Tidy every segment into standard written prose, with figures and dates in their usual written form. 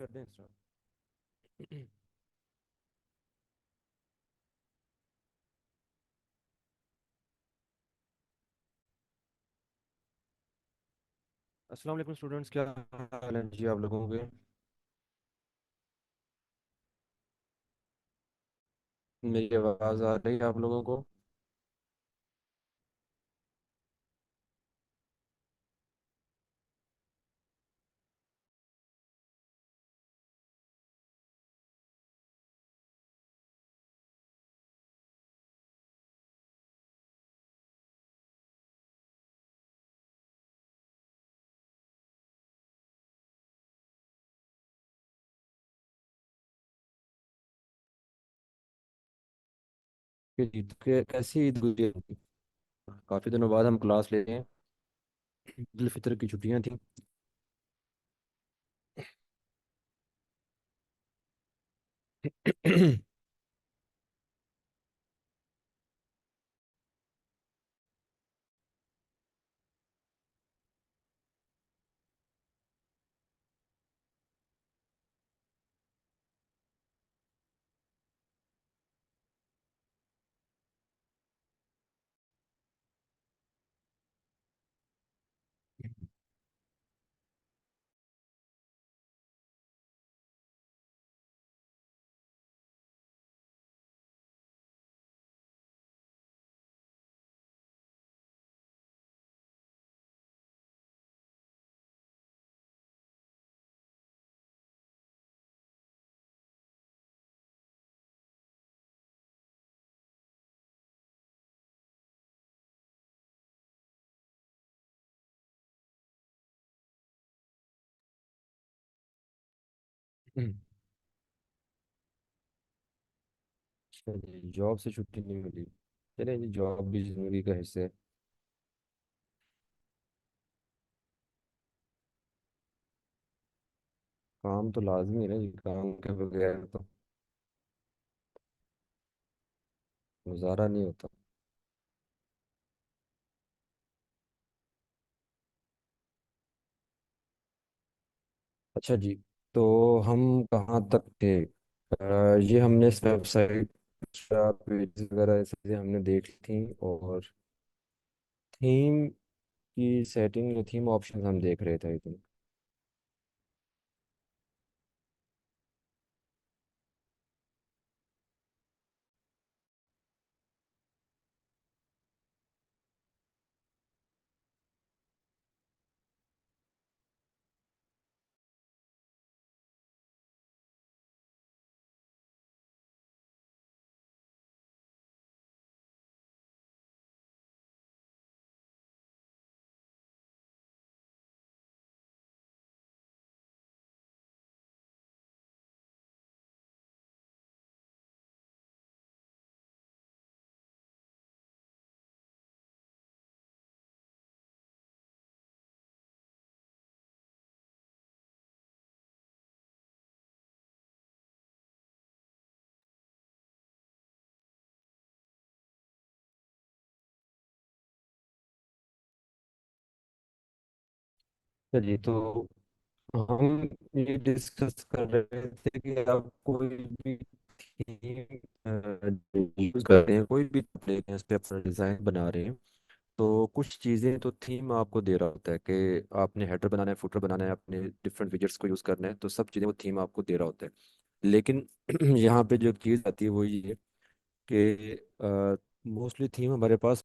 कर दें स्टार्ट। अस्सलाम वालेकुम स्टूडेंट्स, क्या हाल है जी आप लोगों के। मेरी आवाज़ आ रही है आप लोगों को। कि ईद के कैसी ईद गुजरी आपकी? काफ़ी दिनों बाद हम क्लास ले रहे हैं। ईद उल फितर की छुट्टियां थी। चलिए, जॉब से छुट्टी नहीं मिली। चलिए जी, जॉब भी जिंदगी का हिस्सा है। काम तो लाजमी है ना जी, काम के बगैर तो गुजारा नहीं होता। अच्छा जी, तो हम कहाँ तक थे? ये हमने इस वेबसाइट पेज वगैरह ये चीज़ें हमने देख ली थी, और थीम की सेटिंग या थीम ऑप्शन हम देख रहे थे आई थिंक। चलिए, तो हम ये डिस्कस कर रहे थे कि आप कोई भी थीम यूज कर रहे हैं, कोई भी लेके इस पे अपना डिज़ाइन बना रहे हैं, तो कुछ चीज़ें तो थीम आपको दे रहा होता है कि आपने हेडर बनाना है, फुटर बनाना है, अपने डिफरेंट विजेट्स को यूज़ करना है, तो सब चीज़ें वो थीम आपको दे रहा होता है। लेकिन यहाँ पे जो चीज़ आती है वो ये है कि मोस्टली थीम हमारे पास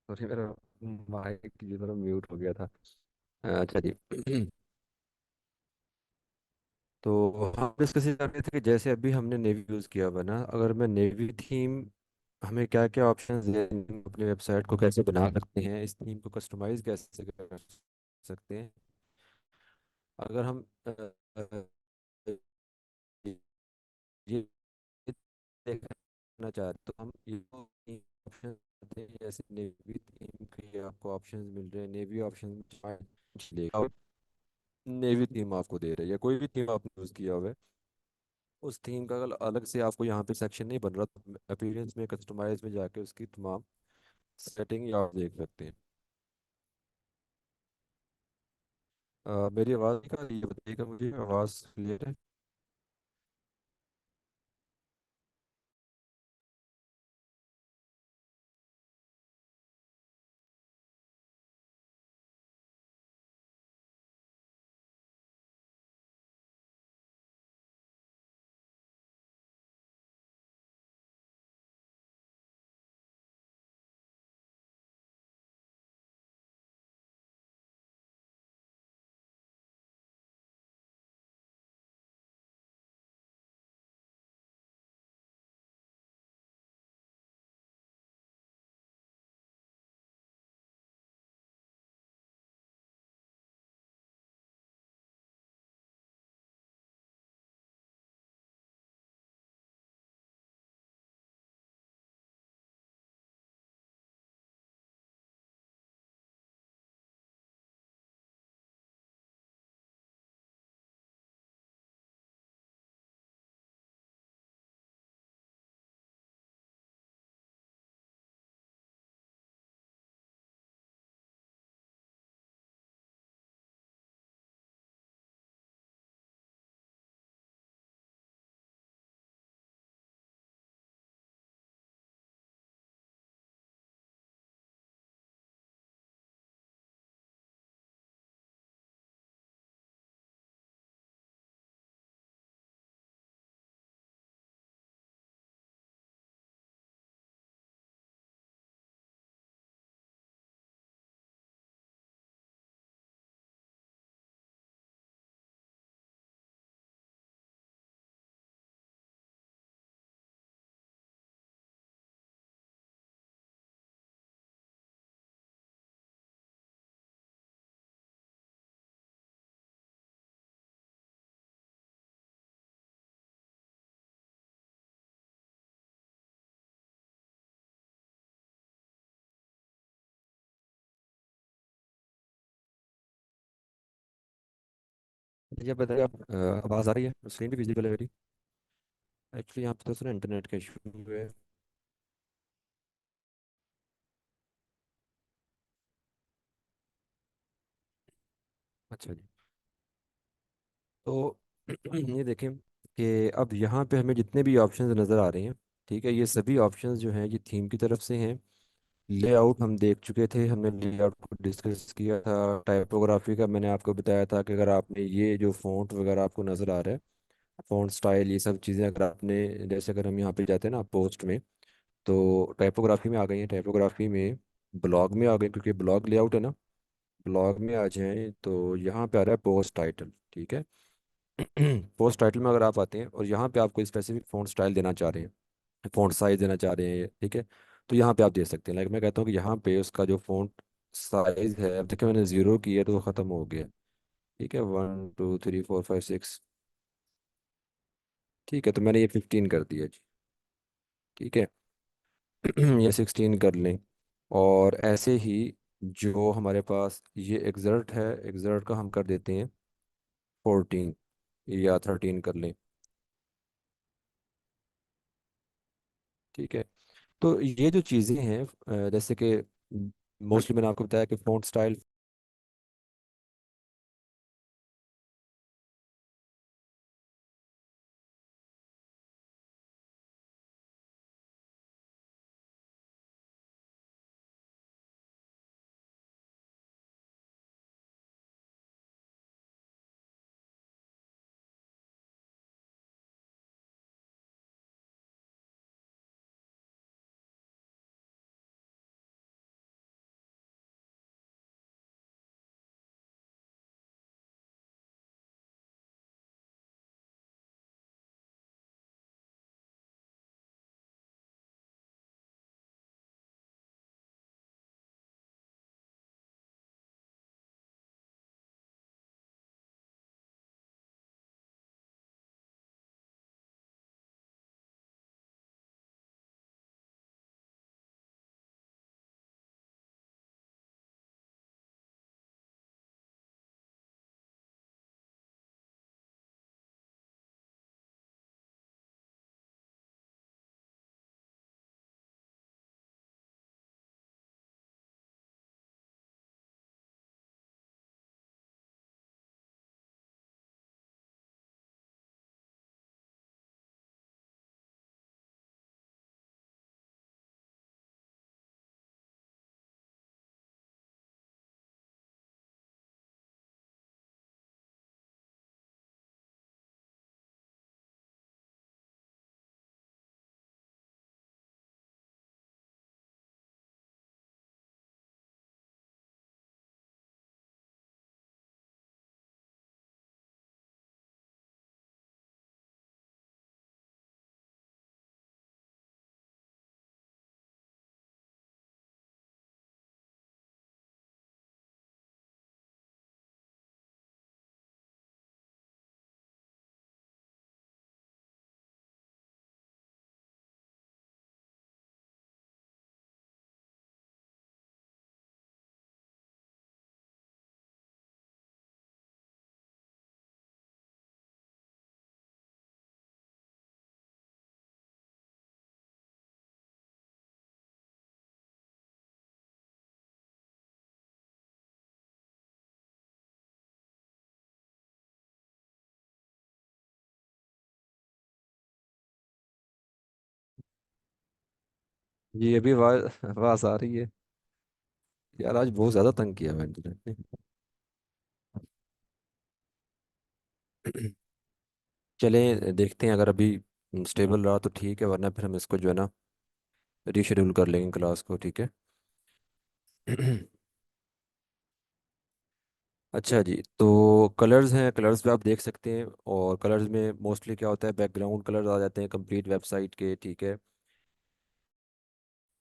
सॉरी, मेरा माइक जो मेरा म्यूट हो गया था। अच्छा जी। तो हम डिस्कस कर रहे थे कि जैसे अभी हमने नेवी यूज़ किया हुआ ना, अगर मैं नेवी थीम, हमें क्या क्या ऑप्शंस हैं, हम अपनी वेबसाइट को कैसे बना सकते हैं, इस थीम को कस्टमाइज कैसे कर सकते हैं। अगर हम ये देखना चाहते तो हम ये ऑप्शन हैं, जैसे नेवी थीम के आपको ऑप्शंस मिल रहे हैं, नेवी ऑप्शन नेवी थीम आपको दे रही है, कोई भी थीम आपने यूज़ किया हुआ है उस थीम का अगर अलग से आपको यहाँ पे सेक्शन नहीं बन रहा, तो अपीयरेंस में कस्टमाइज में जाके उसकी तमाम सेटिंग आप देख सकते हैं। मेरी आवाज़ का ये बताइएगा, मुझे आवाज़ क्लियर है? ये बताइए आप, आवाज़ आ रही है? स्क्रीन भी विजिबल है मेरी? एक्चुअली यहाँ पे तो सर इंटरनेट का इशू है। अच्छा जी। तो ये देखें कि अब यहाँ पे हमें जितने भी ऑप्शंस नज़र आ रहे हैं, ठीक है, ये सभी ऑप्शंस जो हैं ये थीम की तरफ से हैं। लेआउट हम देख चुके थे, हमने लेआउट को डिस्कस किया था। टाइपोग्राफी का मैंने आपको बताया था कि अगर आपने ये जो फ़ॉन्ट वगैरह आपको नज़र आ रहा है, फ़ॉन्ट स्टाइल, ये सब चीज़ें अगर आपने, जैसे अगर हम यहाँ पे जाते हैं ना पोस्ट में, तो टाइपोग्राफी में आ गई है, टाइपोग्राफी में ब्लॉग में आ गए, क्योंकि ब्लॉग लेआउट है ना। ब्लॉग में आ जाएं तो यहाँ पे आ रहा है पोस्ट टाइटल, ठीक है। पोस्ट टाइटल में अगर आप आते हैं और यहाँ पे आपको स्पेसिफिक फ़ॉन्ट स्टाइल देना चाह रहे हैं, फ़ॉन्ट साइज देना चाह रहे हैं, ठीक है, तो यहाँ पे आप दे सकते हैं। लाइक मैं कहता हूँ कि यहाँ पे उसका जो फ़ॉन्ट साइज है, अब देखिए मैंने ज़ीरो किया तो वो ख़त्म हो गया। ठीक है, 1 2 3 4 5 6। ठीक है, तो मैंने ये 15 कर दिया जी। ठीक है। ये 16 कर लें। और ऐसे ही जो हमारे पास ये एग्जर्ट है, एग्जर्ट का हम कर देते हैं 14 या 13 कर लें। ठीक है। तो ये जो चीज़ें हैं, जैसे कि मोस्टली मैंने आपको बताया कि फ़ॉन्ट स्टाइल ये भी आवाज आवाज आ रही है। यार आज बहुत ज्यादा तंग किया मैंने तुझे। चलें देखते हैं, अगर अभी स्टेबल रहा तो ठीक है, वरना फिर हम इसको जो है ना रीशेड्यूल कर लेंगे क्लास को, ठीक है। अच्छा जी, तो कलर्स हैं, कलर्स पे आप देख सकते हैं। और कलर्स में मोस्टली क्या होता है, बैकग्राउंड कलर्स आ जाते हैं कंप्लीट वेबसाइट के, ठीक है।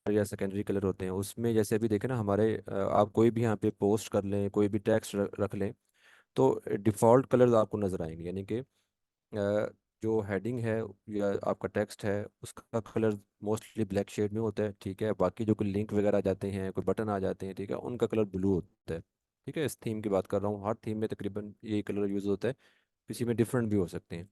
या सेकेंडरी कलर होते हैं उसमें, जैसे अभी देखें ना हमारे आप कोई भी यहाँ पे पोस्ट कर लें, कोई भी टेक्स्ट रख लें, तो डिफ़ॉल्ट कलर्स आपको नज़र आएंगे। यानी कि जो हेडिंग है या आपका टेक्स्ट है उसका कलर मोस्टली ब्लैक शेड में होता है, ठीक है। बाकी जो कोई लिंक वगैरह आ जाते हैं, कोई बटन आ जाते हैं, ठीक है, उनका कलर ब्लू होता है, ठीक है। इस थीम की बात कर रहा हूँ, हर थीम में तकरीबन यही कलर यूज़ होता है, किसी में डिफरेंट भी हो सकते हैं।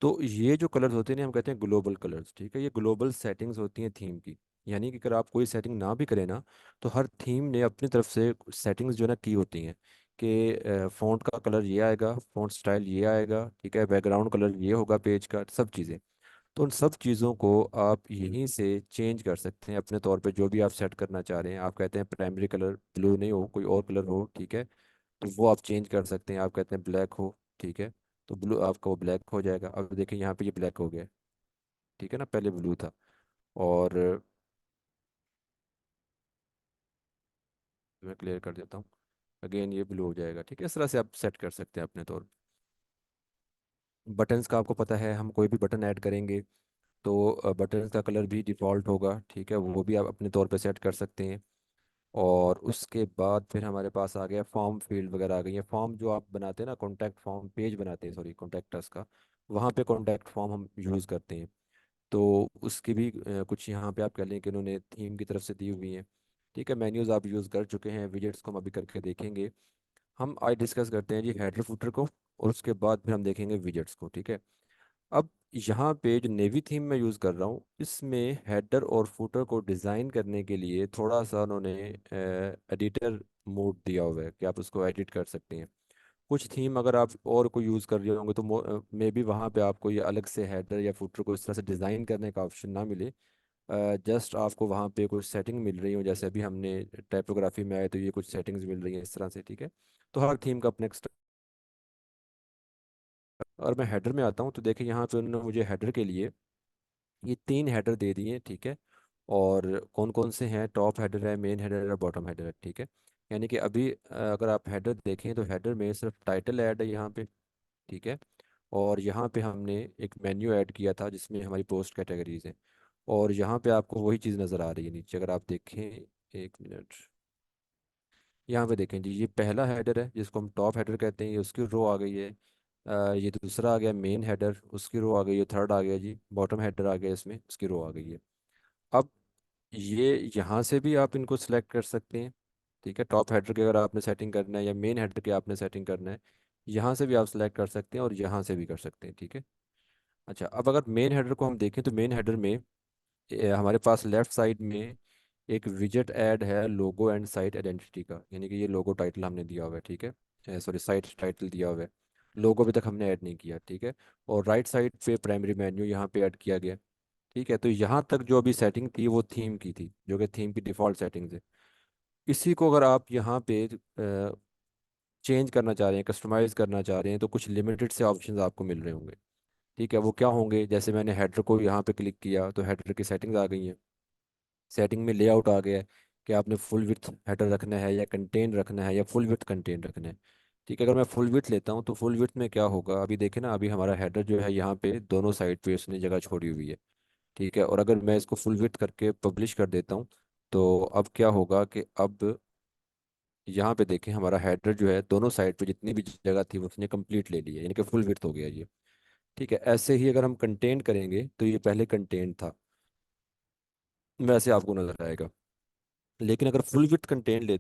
तो ये जो कलर्स होते हैं ना, हम कहते हैं ग्लोबल कलर्स, ठीक है। ये ग्लोबल सेटिंग्स होती हैं थीम की। यानी कि अगर आप कोई सेटिंग ना भी करें ना, तो हर थीम ने अपनी तरफ से सेटिंग्स जो है ना की होती हैं कि फ़ॉन्ट का कलर ये आएगा, फ़ॉन्ट स्टाइल ये आएगा, ठीक है, बैकग्राउंड कलर ये होगा पेज का, सब चीज़ें। तो उन सब चीज़ों को आप यहीं से चेंज कर सकते हैं अपने तौर पे, जो भी आप सेट करना चाह रहे हैं। आप कहते हैं प्राइमरी कलर ब्लू नहीं हो, कोई और कलर हो, ठीक है, तो वो आप चेंज कर सकते हैं। आप कहते हैं ब्लैक हो, ठीक है, तो ब्लू आपका वो ब्लैक हो जाएगा। अब देखिए यहाँ पे ये ब्लैक हो गया, ठीक है ना, पहले ब्लू था। और मैं क्लियर कर देता हूँ, अगेन ये ब्लू हो जाएगा, ठीक है। इस तरह से आप सेट कर सकते हैं अपने तौर। बटन्स का आपको पता है, हम कोई भी बटन ऐड करेंगे तो बटन का कलर भी डिफ़ॉल्ट होगा, ठीक है, वो भी आप अपने तौर पे सेट कर सकते हैं। और उसके बाद फिर हमारे पास आ गया फॉर्म फील्ड वगैरह आ गई है। फॉर्म जो आप बनाते हैं ना, कॉन्टैक्ट फॉर्म पेज बनाते हैं, सॉरी कॉन्टैक्ट का, वहाँ पे कॉन्टैक्ट फॉर्म हम यूज़ करते हैं। तो उसकी भी कुछ यहाँ पे आप कह लें कि उन्होंने थीम की तरफ से दी हुई हैं, ठीक है। मेन्यूज़ आप यूज़ कर चुके हैं, विजेट्स को हम अभी करके देखेंगे। हम आज डिस्कस करते हैं जी हेडर फुटर को, और उसके बाद फिर हम देखेंगे विजेट्स को, ठीक है। अब यहाँ पे जो नेवी थीम मैं यूज़ कर रहा हूँ, इसमें हेडर और फुटर को डिज़ाइन करने के लिए थोड़ा सा उन्होंने एडिटर मोड दिया हुआ है कि आप उसको एडिट कर सकते हैं। कुछ थीम अगर आप और को यूज़ कर रहे होंगे तो मे बी वहाँ पे आपको ये अलग से हेडर या फुटर को इस तरह से डिज़ाइन करने का ऑप्शन ना मिले। जस्ट आपको वहाँ पे कुछ सेटिंग मिल रही हो, जैसे अभी हमने टाइपोग्राफी में आए तो ये कुछ सेटिंग्स मिल रही हैं इस तरह से, ठीक है। तो हर थीम का अपना और मैं हेडर में आता हूँ, तो देखिए यहाँ पे उन्होंने मुझे हेडर के लिए ये 3 हेडर दे दिए, ठीक है। और कौन कौन से हैं, टॉप हेडर है, मेन हेडर है, बॉटम हेडर है, ठीक है। यानी कि अभी अगर आप हेडर देखें तो हेडर में सिर्फ टाइटल ऐड है यहाँ पे, ठीक है। और यहाँ पे हमने एक मेन्यू ऐड किया था जिसमें हमारी पोस्ट कैटेगरीज हैं। और यहाँ पे आपको वही चीज़ नज़र आ रही है नीचे, अगर आप देखें, एक मिनट, यहाँ पे देखें जी, ये पहला हेडर है जिसको हम टॉप हेडर कहते हैं, ये उसकी रो आ गई है। ये दूसरा आ गया मेन हेडर, उसकी रो आ गई है। थर्ड आ गया जी बॉटम हेडर आ गया, इसमें उसकी रो आ गई है। अब ये यहाँ से भी आप इनको सिलेक्ट कर सकते हैं, ठीक है। टॉप हेडर की अगर आपने सेटिंग करना है या मेन हेडर की आपने सेटिंग करना है, यहाँ से भी आप सिलेक्ट कर सकते हैं और यहाँ से भी कर सकते हैं, ठीक है। अच्छा, अब अगर मेन हेडर को हम देखें तो मेन हेडर में हमारे पास लेफ्ट साइड में एक विजेट ऐड है, लोगो एंड साइट आइडेंटिटी का। यानी कि ये लोगो टाइटल हमने दिया हुआ है, ठीक है, सॉरी साइट टाइटल दिया हुआ है। लोगो अभी तक हमने ऐड नहीं किया, ठीक है। और राइट साइड पे प्राइमरी मेन्यू यहाँ पे ऐड किया गया, ठीक है। तो यहाँ तक जो अभी सेटिंग थी वो थीम की थी, जो कि थीम की डिफ़ॉल्ट सेटिंग्स है। इसी को अगर आप यहाँ पे चेंज करना चाह रहे हैं, कस्टमाइज करना चाह रहे हैं, तो कुछ लिमिटेड से ऑप्शंस आपको मिल रहे होंगे, ठीक है। वो क्या होंगे, जैसे मैंने हेडर को यहाँ पे क्लिक किया तो हेडर की सेटिंग्स आ गई हैं। सेटिंग में लेआउट आ गया है कि आपने फुल विड्थ हेडर रखना है या कंटेन रखना है या फुल विड्थ कंटेन रखना है, ठीक है। अगर मैं फुल विड्थ लेता हूँ तो फुल विड्थ में क्या होगा, अभी देखें ना, अभी हमारा हेडर जो है यहाँ पे दोनों साइड पे उसने जगह छोड़ी हुई है, ठीक है। और अगर मैं इसको फुल विड्थ करके पब्लिश कर देता हूँ, तो अब क्या होगा कि अब यहाँ पे देखें हमारा हेडर जो है दोनों साइड पे जितनी भी जगह थी वो उसने कंप्लीट ले ली है, यानी कि फुल विड्थ हो गया ये, ठीक है। ऐसे ही अगर हम कंटेंट करेंगे तो ये पहले कंटेंट था, वैसे आपको नजर आएगा। लेकिन अगर फुल विड्थ कंटेंट ले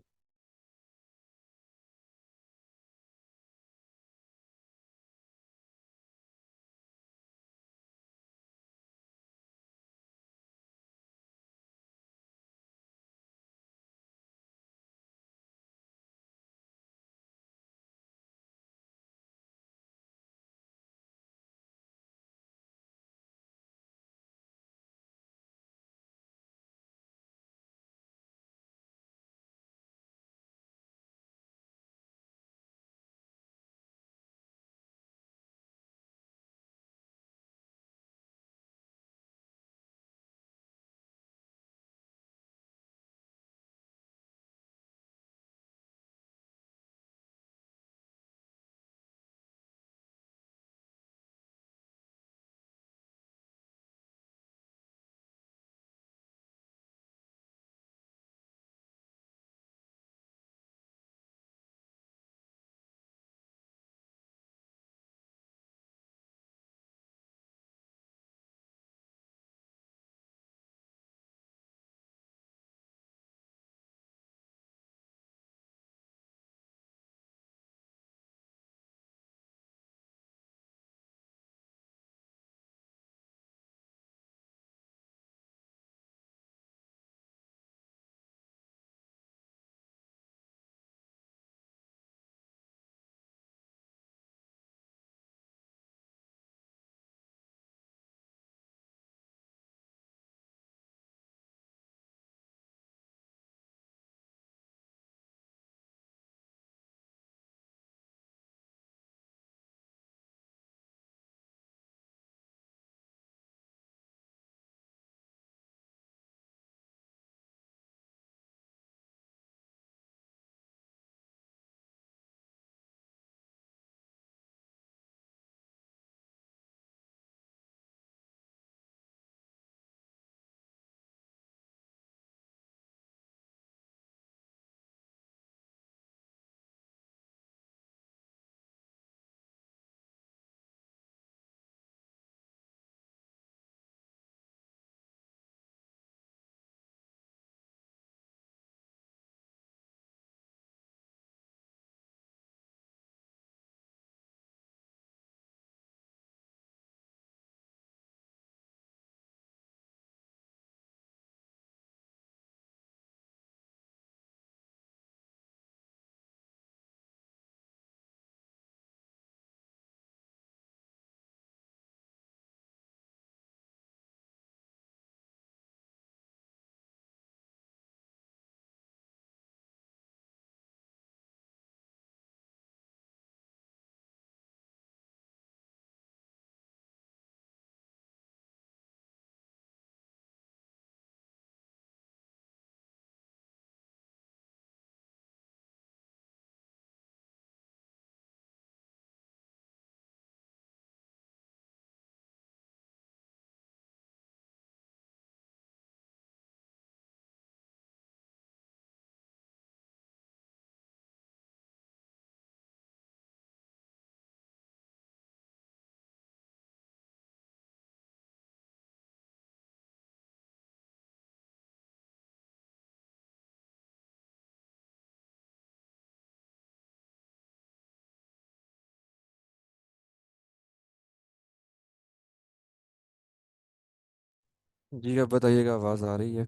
जी अब बताइएगा, आवाज़ आ रही है?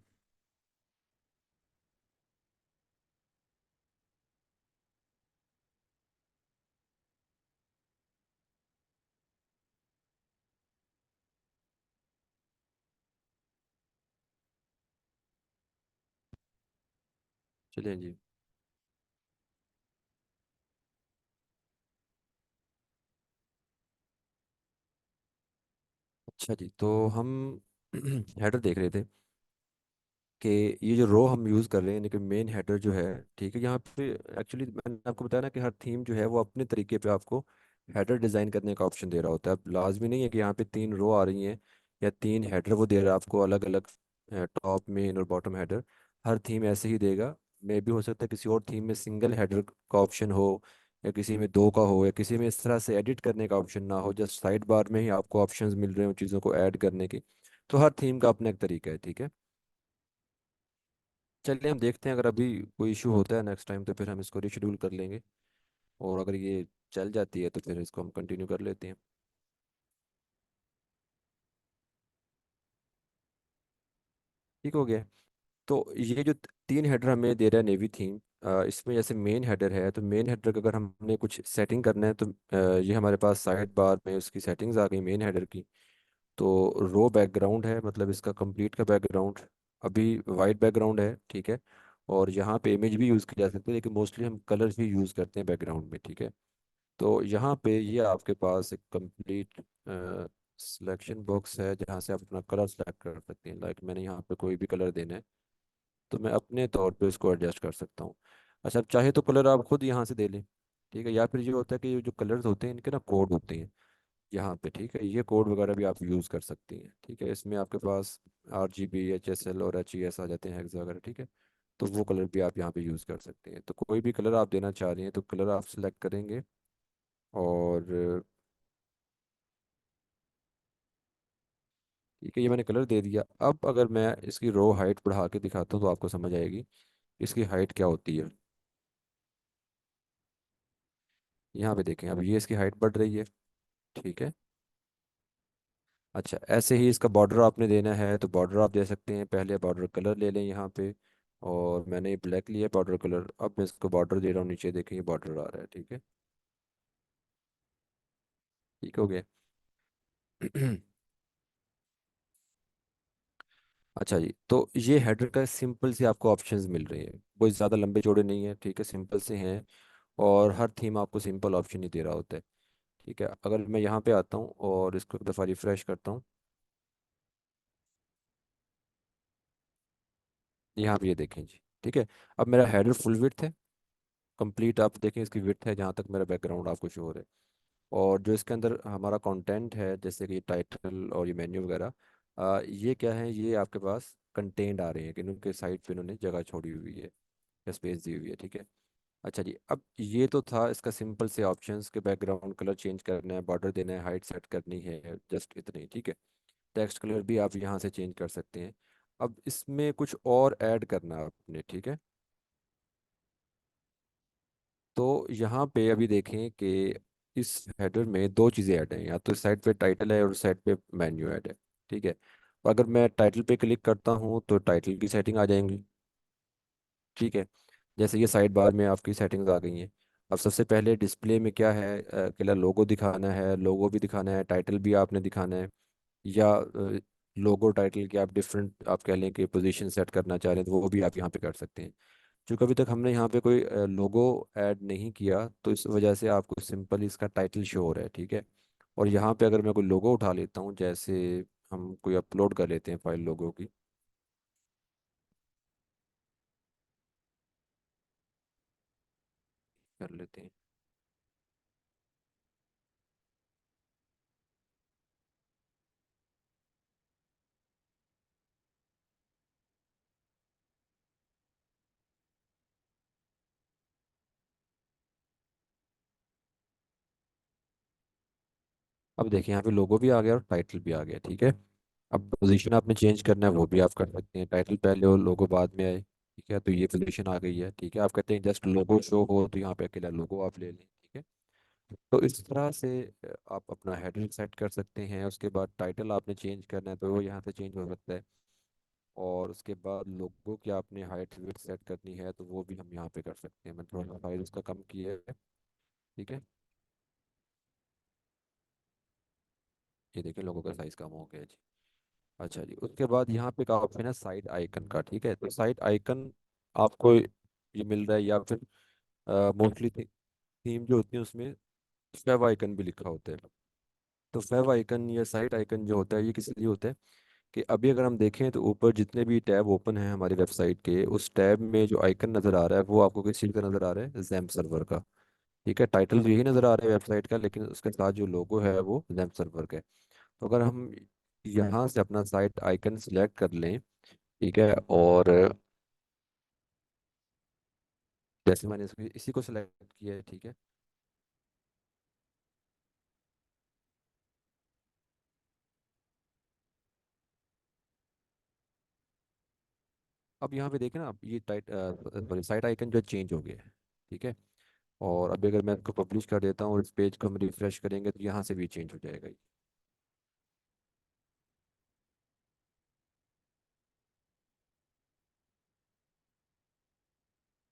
चलिए जी। अच्छा जी, तो हम हेडर देख रहे थे कि ये जो रो हम यूज़ कर रहे हैं, यानी कि मेन हेडर जो है, ठीक है, यहाँ पे एक्चुअली मैंने आपको बताया ना कि हर थीम जो है वो अपने तरीके पे आपको हेडर डिज़ाइन करने का ऑप्शन दे रहा होता है। अब लाजमी नहीं है कि यहाँ पे 3 रो आ रही हैं या 3 हेडर वो दे रहा है आपको अलग अलग, टॉप मेन और बॉटम हेडर। हर थीम ऐसे ही देगा। मे भी हो सकता है किसी और थीम में सिंगल हेडर का ऑप्शन हो, या किसी में दो का हो, या किसी में इस तरह से एडिट करने का ऑप्शन ना हो, जस्ट साइड बार में ही आपको ऑप्शंस मिल रहे हो चीज़ों को ऐड करने के। तो हर थीम का अपना एक तरीका है, ठीक है। चलिए हम देखते हैं, अगर अभी कोई इशू होता है नेक्स्ट टाइम तो फिर हम इसको रिशेड्यूल कर लेंगे, और अगर ये चल जाती है तो फिर इसको हम कंटिन्यू कर लेते हैं। ठीक हो गया। तो ये जो 3 हेडर हमें दे रहा है नेवी थीम, इसमें जैसे मेन हेडर है, तो मेन हेडर का अगर हमने कुछ सेटिंग करना है तो ये हमारे पास साइड बार में उसकी सेटिंग्स आ गई मेन हेडर की। तो रो बैकग्राउंड है, मतलब इसका कंप्लीट का बैकग्राउंड अभी वाइट बैकग्राउंड है, ठीक है। और यहाँ पे इमेज भी यूज़ की जा सकती है, लेकिन मोस्टली हम कलर ही यूज़ करते हैं बैकग्राउंड में, ठीक है। तो यहाँ पे ये आपके पास एक कंप्लीट सिलेक्शन बॉक्स है जहाँ से आप अपना कलर सेलेक्ट कर सकते हैं। लाइक मैंने यहाँ पे कोई भी कलर देना है तो मैं अपने तौर पे इसको एडजस्ट कर सकता हूँ। अच्छा, अब चाहे तो कलर आप खुद यहाँ से दे लें, ठीक है, या फिर ये होता है कि ये जो कलर्स होते हैं इनके ना कोड होते हैं यहाँ पे, ठीक है। ये कोड वगैरह भी आप यूज़ कर सकती हैं, ठीक है। इसमें आपके पास RGB, HSL और HES आ जाते हैं, हेक्स वगैरह, ठीक है। तो वो कलर भी आप यहाँ पे यूज़ कर सकते हैं। तो कोई भी कलर आप देना चाह रही हैं तो कलर आप सेलेक्ट करेंगे, और ठीक है, ये मैंने कलर दे दिया। अब अगर मैं इसकी रो हाइट बढ़ा के दिखाता हूँ तो आपको समझ आएगी इसकी हाइट क्या होती है। यहाँ पे देखें, अब ये इसकी हाइट बढ़ रही है, ठीक है। अच्छा, ऐसे ही इसका बॉर्डर आपने देना है तो बॉर्डर आप दे सकते हैं। पहले बॉर्डर कलर ले लें यहाँ पे, और मैंने ये ब्लैक लिया बॉर्डर कलर। अब मैं इसको बॉर्डर दे रहा हूँ, नीचे देखें ये बॉर्डर आ रहा है, ठीक है। ठीक हो गया। अच्छा जी, तो ये हेडर का सिंपल से आपको ऑप्शंस मिल रहे हैं, कोई ज़्यादा लंबे चौड़े नहीं है, ठीक है, सिंपल से हैं। और हर थीम आपको सिंपल ऑप्शन ही दे रहा होता है, ठीक है। अगर मैं यहाँ पे आता हूँ और इसको एक दफ़ा रिफ्रेश करता हूँ, यहाँ पे ये देखें जी, ठीक है। अब मेरा हेडर फुल विड्थ है, कंप्लीट आप देखें इसकी विड्थ है जहाँ तक मेरा बैकग्राउंड आपको शो हो रहा है। और जो इसके अंदर हमारा कंटेंट है, जैसे कि टाइटल और ये मेन्यू वगैरह, ये क्या है, ये आपके पास कंटेंट आ रहे हैं कि उनके साइड पे इन्होंने जगह छोड़ी हुई है या स्पेस दी हुई है, ठीक है। अच्छा जी, अब ये तो था इसका सिंपल से ऑप्शंस के बैकग्राउंड कलर चेंज करना है, बॉर्डर देना है, हाइट सेट करनी है, जस्ट इतने ही, ठीक है। टेक्स्ट कलर भी आप यहाँ से चेंज कर सकते हैं। अब इसमें कुछ और ऐड करना है आपने, ठीक है। तो यहाँ पे अभी देखें कि इस हेडर में दो चीज़ें ऐड हैं, या तो इस साइड पे टाइटल है और साइड पे मेन्यू ऐड है, ठीक है। अगर मैं टाइटल पे क्लिक करता हूँ तो टाइटल की सेटिंग आ जाएंगी, ठीक है। जैसे ये साइड बार में आपकी सेटिंग्स आ गई हैं। अब सबसे पहले डिस्प्ले में क्या है, अकेला लोगो दिखाना है, लोगो भी दिखाना है, टाइटल भी आपने दिखाना है, या लोगो टाइटल की आप डिफरेंट आप कह लें कि पोजीशन सेट करना चाह रहे हैं तो वो भी आप यहाँ पे कर सकते हैं। चूँकि अभी तक हमने यहाँ पे कोई लोगो ऐड नहीं किया तो इस वजह से आपको सिंपल इसका टाइटल शो हो रहा है, ठीक है। और यहाँ पे अगर मैं कोई लोगो उठा लेता हूँ, जैसे हम कोई अपलोड कर लेते हैं फाइल लोगो की, कर लेते हैं। अब देखिए यहाँ पे लोगो भी आ गया और टाइटल भी आ गया, ठीक है। अब पोजीशन आपने चेंज करना है वो भी आप कर सकते हैं, टाइटल पहले और लोगो बाद में आए, ठीक है। तो ये पोजीशन आ गई है, ठीक है। आप कहते हैं जस्ट लोगो शो हो तो यहाँ पे अकेला लोगो आप ले लें, ठीक है। तो इस तरह से आप अपना हेडर सेट कर सकते हैं। उसके बाद टाइटल आपने चेंज करना है तो वो यहाँ से चेंज हो सकता है। और उसके बाद लोगों की आपने हाइट विड्थ सेट करनी है तो वो भी हम यहाँ पे कर सकते हैं। मैं थोड़ा सा साइज उसका कम किया है। ठीक है, ये देखिए लोगों का साइज कम हो गया जी। अच्छा जी, उसके बाद यहाँ पे एक ऑप्शन है साइड आइकन का। ठीक है, तो साइड आइकन आपको ये मिल रहा है, या फिर मोस्टली थीम जो होती है उसमें फेव आइकन भी लिखा होता है। तो फेव आइकन या साइड आइकन जो होता है ये किस लिए होता है कि अभी अगर हम देखें तो ऊपर जितने भी टैब ओपन हैं हमारी वेबसाइट के, उस टैब में जो आइकन नज़र आ रहा है वो आपको किस चीज़ का नज़र आ रहा है, जैम्प सर्वर का। ठीक है, टाइटल तो यही नज़र आ रहा है वेबसाइट का, लेकिन उसके साथ जो लोगो है वो जैम्प सर्वर का है। तो अगर हम यहाँ से अपना साइट आइकन सिलेक्ट कर लें, ठीक है, और जैसे मैंने इसी को सिलेक्ट किया है, ठीक है। अब यहाँ पे देखें ना, अब ये सॉरी साइट आइकन जो चेंज हो गया है। ठीक है, और अभी अगर मैं इसको पब्लिश कर देता हूँ और इस पेज को हम रिफ्रेश करेंगे तो यहाँ से भी चेंज हो जाएगा ये।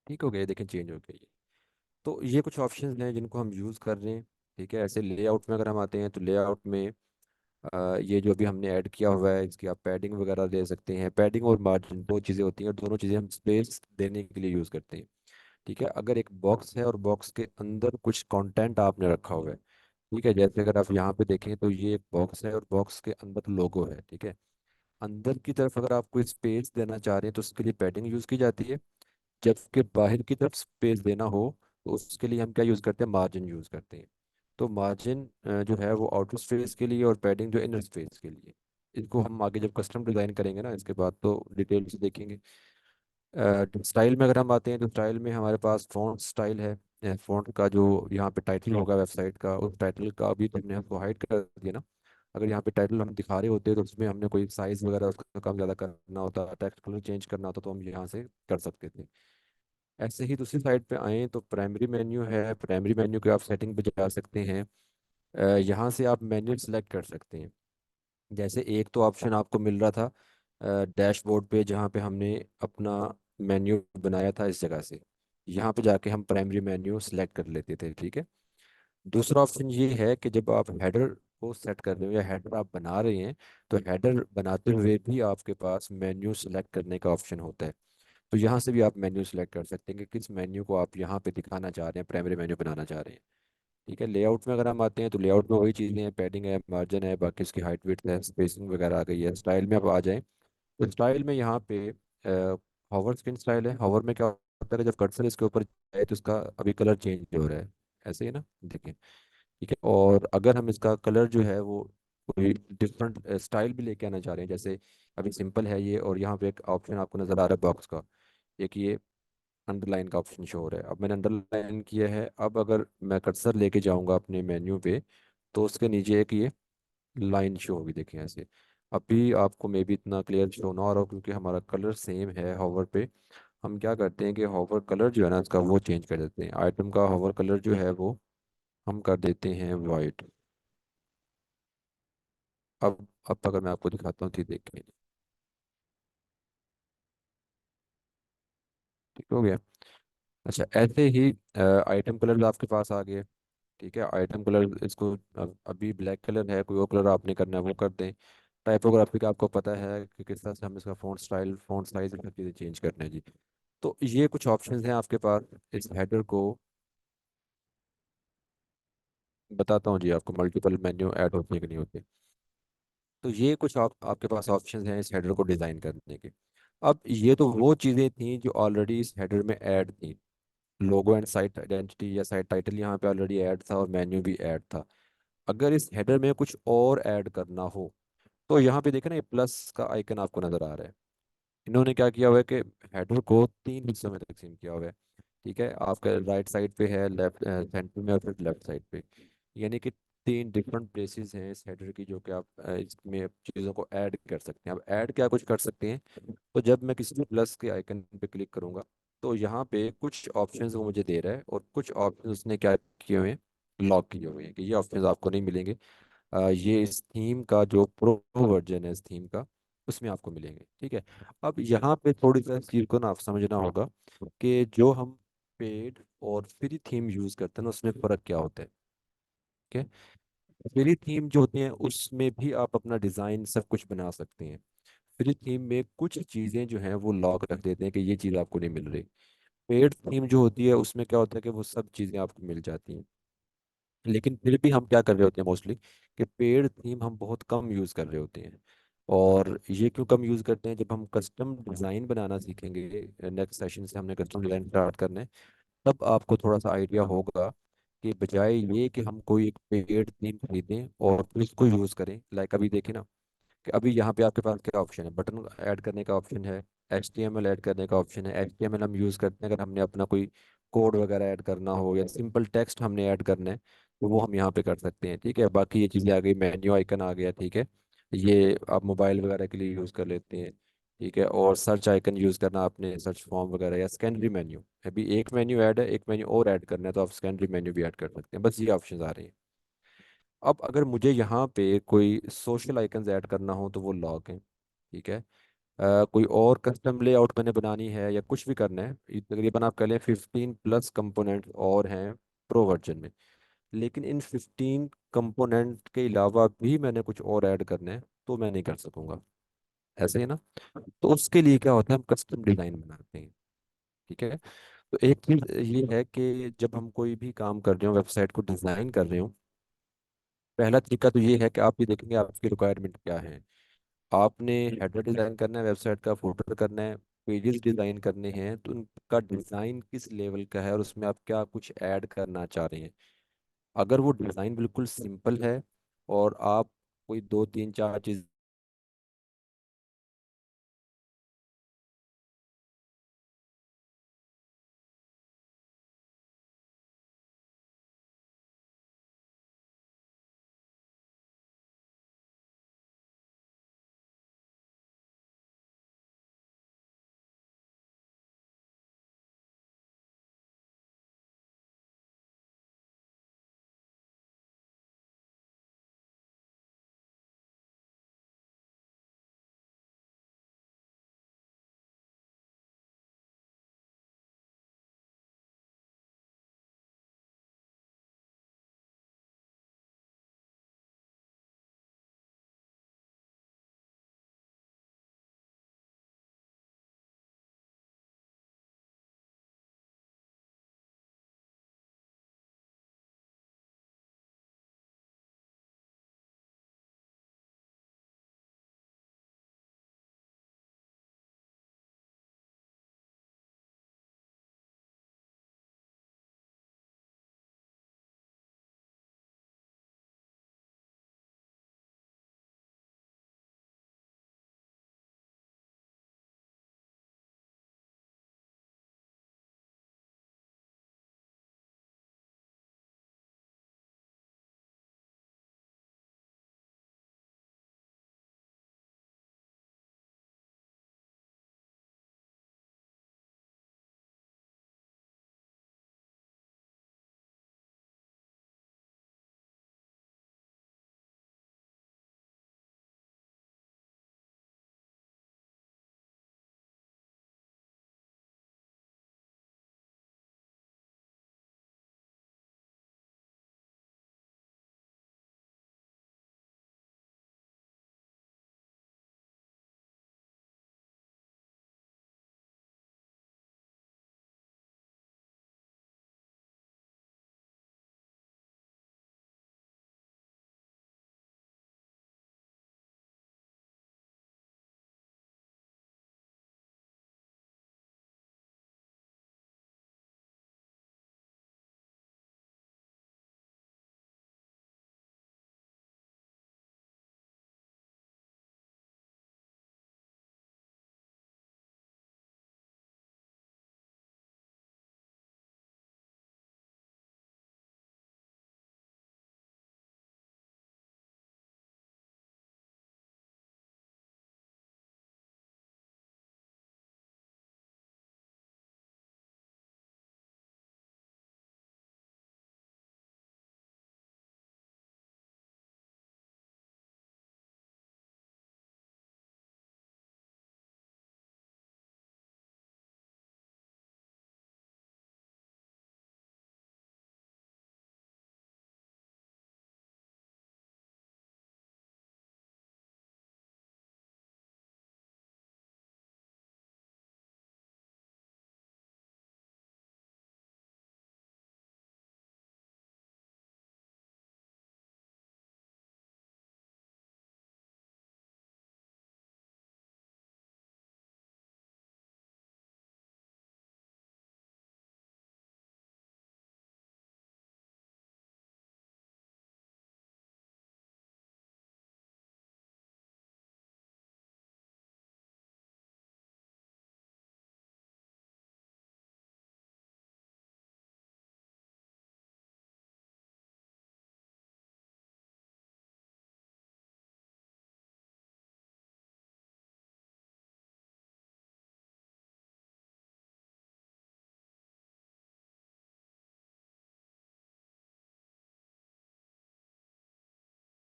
ठीक हो गया, देखें चेंज हो गया ये। तो ये कुछ ऑप्शंस हैं जिनको हम यूज़ कर रहे हैं। ठीक है, ऐसे लेआउट में अगर हम आते हैं तो लेआउट में ये जो भी हमने ऐड किया हुआ है इसकी आप पैडिंग वगैरह दे सकते हैं। पैडिंग और मार्जिन दो चीज़ें होती हैं और दोनों चीज़ें हम स्पेस देने के लिए यूज़ करते हैं। ठीक है, अगर एक बॉक्स है और बॉक्स के अंदर कुछ कंटेंट आपने रखा हुआ है, ठीक है, जैसे अगर आप यहाँ पे देखें तो ये एक बॉक्स है और बॉक्स के अंदर लोगो है। ठीक है, अंदर की तरफ अगर आप कोई स्पेस देना चाह रहे हैं तो उसके लिए पैडिंग यूज़ की जाती है। जबकि बाहर की तरफ स्पेस देना हो तो उसके लिए हम क्या यूज़ करते हैं, मार्जिन यूज़ करते हैं। तो मार्जिन जो है वो आउटर स्पेस के लिए और पैडिंग जो इनर स्पेस के लिए। इसको हम आगे जब कस्टम डिज़ाइन करेंगे ना इसके बाद तो डिटेल से देखेंगे। स्टाइल में अगर हम आते हैं तो स्टाइल में हमारे पास फ़ॉन्ट स्टाइल है। फ़ॉन्ट का जो यहाँ पे टाइटल होगा वेबसाइट का, उस टाइटल का भी तो हमने हमको हाइड कर दिया ना। अगर यहाँ पे टाइटल हम दिखा रहे होते तो उसमें हमने कोई साइज़ वगैरह उसका कम ज़्यादा करना होता, टेक्स्ट कलर चेंज करना होता तो हम यहाँ से कर सकते थे। ऐसे ही दूसरी साइड पे आए तो प्राइमरी मेन्यू है। प्राइमरी मेन्यू के आप सेटिंग पे जा सकते हैं। यहाँ से आप मेन्यू सेलेक्ट कर सकते हैं। जैसे एक तो ऑप्शन आपको मिल रहा था डैशबोर्ड पे जहाँ पे हमने अपना मेन्यू बनाया था, इस जगह से यहाँ पे जाके हम प्राइमरी मेन्यू सेलेक्ट कर लेते थे। ठीक है, दूसरा ऑप्शन ये है कि जब आप हेडर को सेट कर रहे हो या हेडर आप बना रहे हैं तो हेडर बनाते हुए भी आपके पास मेन्यू सेलेक्ट करने का ऑप्शन होता है। तो यहाँ से भी आप मेन्यू सेलेक्ट कर सकते हैं कि किस मेन्यू को आप यहाँ पे दिखाना चाह रहे हैं, प्राइमरी मेन्यू बनाना चाह रहे हैं। ठीक है, लेआउट में अगर हम आते हैं तो लेआउट में वही चीज़ें हैं, पैडिंग है, मार्जिन है, बाकी उसकी हाइट विड्थ है, स्पेसिंग वगैरह आ गई है। स्टाइल में आप आ जाएं तो स्टाइल में यहाँ पे हॉवर स्क्रीन स्टाइल है। हॉवर में क्या होता है कि जब कर्सर इसके ऊपर जाए तो इसका अभी कलर चेंज हो रहा है, ऐसे ही ना, देखिए। ठीक है, और अगर हम इसका कलर जो है वो कोई डिफरेंट स्टाइल भी लेके आना चाह रहे हैं, जैसे अभी सिंपल है ये और यहाँ पे एक ऑप्शन आपको नज़र आ रहा है बॉक्स का, एक ये अंडरलाइन का ऑप्शन शो हो रहा है। अब मैंने अंडरलाइन किया है, अब अगर मैं कर्सर लेके जाऊंगा अपने मेन्यू पे तो उसके नीचे एक ये लाइन शो होगी, देखिए ऐसे। अभी आपको मे भी इतना क्लियर शो ना हो रहा हो क्योंकि हमारा कलर सेम है हॉवर पे। हम क्या करते हैं कि हॉवर कलर जो है ना इसका वो चेंज कर देते हैं। आइटम का हॉवर कलर जो है वो हम कर देते हैं वाइट। अब अगर मैं आपको दिखाता हूँ तो देखिए, ठीक हो गया। अच्छा, ऐसे ही आइटम कलर आपके पास आ गए। ठीक है, आइटम कलर इसको अभी ब्लैक कलर है, कोई और कलर आपने करना है वो कर दें। टाइपोग्राफी का आपको पता है कि किस तरह से हम इसका फ़ॉन्ट स्टाइल, फ़ॉन्ट साइज सब चीज़ें चेंज करने हैं जी। तो ये कुछ ऑप्शंस हैं आपके पास इस हेडर को। बताता हूँ जी आपको, मल्टीपल मेन्यू ऐड होते हैं कि नहीं होते। तो ये कुछ आपके पास ऑप्शंस हैं इस हेडर को डिज़ाइन करने के। अब ये तो वो चीज़ें थी जो ऑलरेडी इस हेडर में ऐड थी। लोगो एंड साइट आइडेंटिटी या साइट टाइटल यहाँ पे ऑलरेडी ऐड था और मेन्यू भी ऐड था। अगर इस हेडर में कुछ और ऐड करना हो तो यहाँ पे देखें ना, ये प्लस का आइकन आपको नजर आ रहा है। इन्होंने क्या किया हुआ है कि हेडर को तीन हिस्सों में तकसीम किया हुआ है। ठीक है, आपका राइट साइड पे है, लेफ्ट सेंटर में और फिर लेफ्ट साइड पे, यानी कि तीन डिफरेंट प्लेसेस हैं इस हेडर की जो कि आप इसमें चीज़ों को ऐड कर सकते हैं। अब ऐड क्या कुछ कर सकते हैं, तो जब मैं किसी भी प्लस के आइकन पे क्लिक करूंगा तो यहाँ पे कुछ ऑप्शंस वो मुझे दे रहा है और कुछ ऑप्शंस उसने क्या किए हुए हैं, लॉक किए हुए हैं कि ये ऑप्शंस आपको नहीं मिलेंगे। ये इस थीम का जो प्रो वर्जन है इस थीम का, उसमें आपको मिलेंगे। ठीक है। अब यहाँ पे थोड़ी सा इस चीज़ को ना आप समझना होगा कि जो हम पेड और फ्री थीम यूज़ करते हैं ना, उसमें फ़र्क क्या होता है। ठीक है। फ्री थीम जो होती है उसमें भी आप अपना डिज़ाइन सब कुछ बना सकते हैं। फ्री थीम में कुछ चीज़ें जो हैं वो लॉक रख देते हैं कि ये चीज़ आपको नहीं मिल रही। पेड थीम जो होती है उसमें क्या होता है कि वो सब चीज़ें आपको मिल जाती हैं। लेकिन फिर भी हम क्या कर रहे होते हैं मोस्टली, कि पेड थीम हम बहुत कम यूज़ कर रहे होते हैं। और ये क्यों कम यूज़ करते हैं, जब हम कस्टम डिज़ाइन बनाना सीखेंगे, नेक्स्ट सेशन से हमने कस्टम डिज़ाइन स्टार्ट करना है, तब आपको थोड़ा सा आइडिया होगा कि बजाय ये कि हम कोई एक पेड थीम खरीदें और फिर उसको यूज़ करें। लाइक अभी देखें ना, कि अभी यहाँ पे आपके पास क्या ऑप्शन है, बटन ऐड करने का ऑप्शन है, HTML ऐड करने का ऑप्शन है। HTML हम यूज़ करते हैं अगर हमने अपना कोई कोड वगैरह ऐड करना हो या सिंपल टेक्स्ट हमने ऐड करना है, तो वो हम यहाँ पे कर सकते हैं। ठीक है। बाकी ये चीज़ें आ गई, मेन्यू आइकन आ गया। ठीक है। ये आप मोबाइल वगैरह के लिए यूज़ कर लेते हैं। ठीक है। और सर्च आइकन यूज़ करना आपने, सर्च फॉर्म वगैरह, या सेकेंडरी मेन्यू। अभी एक मेन्यू ऐड है, एक मेन्यू और ऐड करना है, तो आप सेकेंडरी मेन्यू भी ऐड कर सकते हैं। बस ये ऑप्शन आ रहे हैं। अब अगर मुझे यहाँ पे कोई सोशल आइकन्स ऐड करना हो तो वो लॉक है। ठीक है। कोई और कस्टम लेआउट मैंने बनानी है या कुछ भी करना है, ये तकरीबन आप कह लें 15+ कंपोनेंट और हैं प्रो वर्जन में। लेकिन इन 15 कंपोनेंट के अलावा भी मैंने कुछ और ऐड करना है तो मैं नहीं कर सकूंगा। ऐसे ही ना। तो उसके लिए क्या होता है, हम कस्टम डिज़ाइन बनाते हैं। ठीक है। तो एक चीज़ ये है कि जब हम कोई भी काम कर रहे हो, वेबसाइट को डिज़ाइन कर रहे हो, पहला तरीका तो ये है कि आप ये देखेंगे आपकी रिक्वायरमेंट क्या है। आपने हेडर डिज़ाइन करना है, वेबसाइट का फुटर करना है, पेजेस डिज़ाइन करने हैं, तो उनका डिज़ाइन किस लेवल का है और उसमें आप क्या कुछ ऐड करना चाह रहे हैं। अगर वो डिज़ाइन बिल्कुल सिंपल है और आप कोई 2 3 4 चीज़